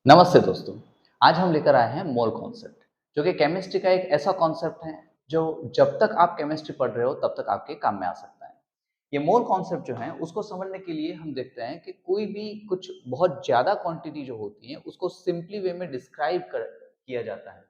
नमस्ते दोस्तों। आज हम लेकर आए हैं मोल कॉन्सेप्ट, जो कि केमिस्ट्री का एक ऐसा कॉन्सेप्ट है जो जब तक आप केमिस्ट्री पढ़ रहे हो तब तक आपके काम में आ सकता है। ये मोल कॉन्सेप्ट जो है उसको समझने के लिए हम देखते हैं कि कोई भी कुछ बहुत ज़्यादा क्वांटिटी जो होती है उसको सिंपली वे में डिस्क्राइब कर किया जाता है।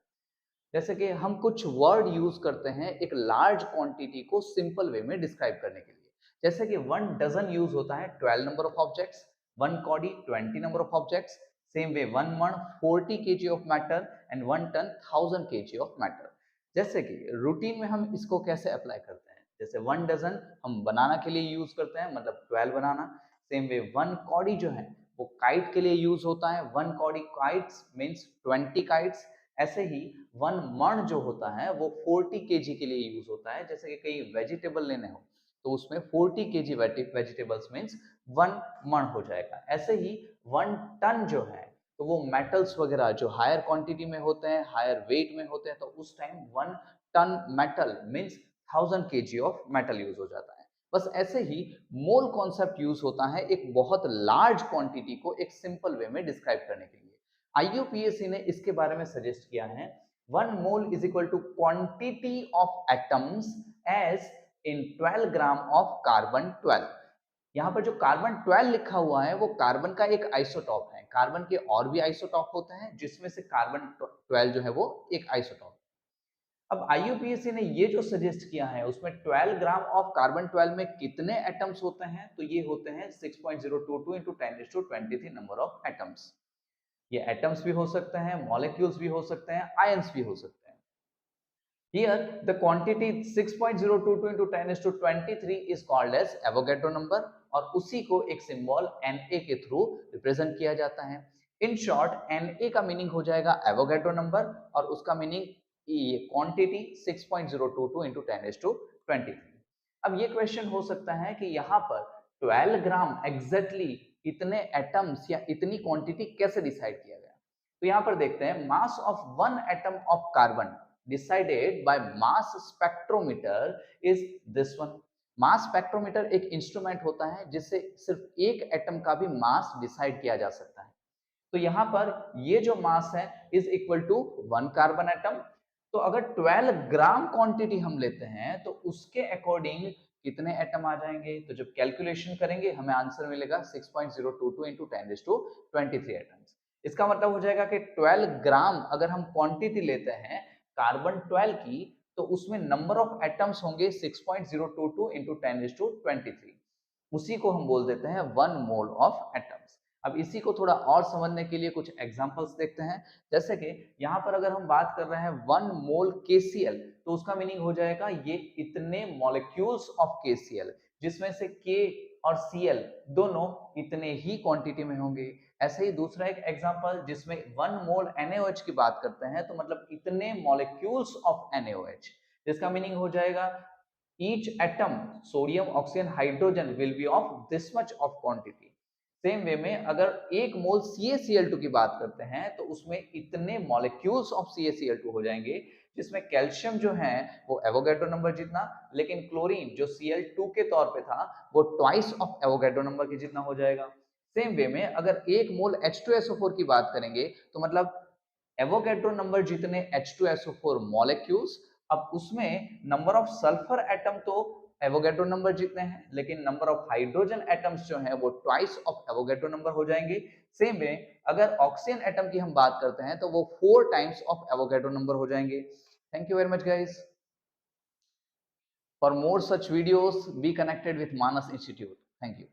जैसे कि हम कुछ वर्ड यूज़ करते हैं एक लार्ज क्वांटिटी को सिंपल वे में डिस्क्राइब करने के लिए। जैसे कि 1 डज़न यूज़ होता है 12 नंबर ऑफ ऑब्जेक्ट्स, 1 कॉडी 20 number of objects, same way 1 मण 40 KG of matter and 1 ton 1000 KG of matter. जैसे कि रूटीन में हम इसको कैसे अप्लाई करते हैं? जैसे 1 डज़न हम बनाना के लिए यूज़ करते हैं, मतलब 12 बनाना। सेम वे 1 कॉडी जो है वो काइट के लिए यूज़ होता है, 1 कॉडी काइट्स मीन्स 20 काइट्स। ऐसे ही 1 मण जो होता है वो 40 केजी के लिए यूज होता है। जैसे कि कहीं वेजिटेबल लेने हो तो उसमें 40 केजी वेजिटेबल्स मीन्स 1 मण हो जाएगा। ऐसे ही 1 टन जो है तो वो मेटल्स वगैरह जो हायर क्वांटिटी में होते हैं, हायर वेट में होते हैं, तो उस time 1 ton metal means 1000 KG of metal use हो जाता है। बस ऐसे ही मोल कॉन्सेप्ट यूज होता है एक बहुत लार्ज क्वांटिटी को एक सिंपल वे में डिस्क्राइब करने के लिए। आईयूपीएसी ने इसके बारे में सजेस्ट किया है 1 mole is equal to quantity of atoms as in 12 gram of carbon 12। यहाँ पर जो कार्बन 12 लिखा हुआ है वो कार्बन का एक आइसोटॉप है। कार्बन के और भी आइसोटॉप होते हैं जिसमें से कार्बन 12 जो है वो एक आइसोटॉप। अब आईयूपीएसी ने ये जो सजेस्ट किया है उसमें 12 ग्राम ऑफ कार्बन 12 में कितने एटम्स होते हैं, तो ये होते हैं 6.022 into 10⁻23 नंबर ऑफ एटम्स। ये एटम्स भी हो सकते हैं, मॉलिक्यूल्स भी हो सकते हैं, आयंस भी हो सकते हैं। Here, the quantity 6.022 into 10⁻23 is called as Avogadro number और उसी को एक सिंबल Na के थ्रू रिप्रेजेंट किया जाता है। इन शॉर्ट Na का मीनिंग हो जाएगा एवोगैड्रो नंबर और उसका मीनिंग ये क्वांटिटी 6.022 into 10⁻23। अब ये क्वेश्चन हो सकता है कि यहाँ पर 12 ग्राम एग्जैक्टली इतने एटम्स या इतनी क्वांटिटी कैसे डिसाइड किया गया। तो यहाँ पर देखते हैं mass of 1 atom of carbon decided by mass spectrometer is this one। Mass spectrometer एक इंस्ट्रूमेंट होता है जिससे सिर्फ एक एटम का भी मास डिसाइड किया जा सकता है। तो यहाँ पर ये जो मास है is equal to 1 carbon atom. तो अगर 12 ग्राम क्वांटिटी हम लेते हैं तो उसके अकॉर्डिंग कितने एटम आ जाएंगे, तो जब कैलकुलेशन करेंगे हमें आंसर मिलेगा 6.022 into 10⁻23 एटम्स। इसका मतलब हो जाएगा कि 12 ग्राम अगर हम क्वांटिटी लेते हैं कार्बन 12 की तो उसमें नंबर ऑफ एटम्स होंगे 6.022 into 10⁻23। उसी को हम बोल देते हैं 1 मोल ऑफ एटम्स। अब इसी को थोड़ा और समझने के लिए कुछ एग्जांपल्स देखते हैं। जैसे कि यहाँ पर अगर हम बात कर रहे हैं 1 मोल KCl तो उसका मीनिंग हो जाएगा ये इतने मॉलिक्यूल्स ऑफ KCl, जिसमें से K और Cl दोनों इतने ही क्वांटिटी में होंगे। ऐसे ही दूसरा एक एग्जांपल जिसमें 1 मोल NaOH की बात करते हैं तो मतलब इतने मॉलिक्यूल्स ऑफ NaOH, जिसका मीनिंग हो जाएगा each atom sodium oxygen hydrogen will be of this much of quantity। Same way में अगर 1 मोल CaCl2 की बात करते हैं तो उसमें इतने मॉलिक्यूल्स ऑफ CaCl2 हो जाएंगे, जिसमें कैल्शियम जो है वो एवोगैड्रो नंबर जितना, लेकिन क्लोरीन जो Cl2 के तौर पे था वो ट्वाइस ऑफ एवोगैड्रो नंबर के जितना हो जाएगा। सेम वे में अगर 1 मोल H2SO4 की बात करेंगे तो मतलब एवोगैड्रो नंबर जितने H2SO4 मॉलिक्यूल्स, अब उसमें नंबर ऑफ सल्फर एटम तो एवोगैड्रो नंबर जितने हैं, लेकिन नंबर ऑफ हाइड्रोजन एटम्स जो हैं वो ट्वाइस ऑफ एवोगैड्रो नंबर हो जाएंगे। सेम वे अगर ऑक्सीजन एटम की हम बात करते हैं तो वो 4 टाइम्स ऑफ एवोगैड्रो नंबर हो जाएंगे। Thank you very much guys. For more such videos be connected with Manas institute. Thank you.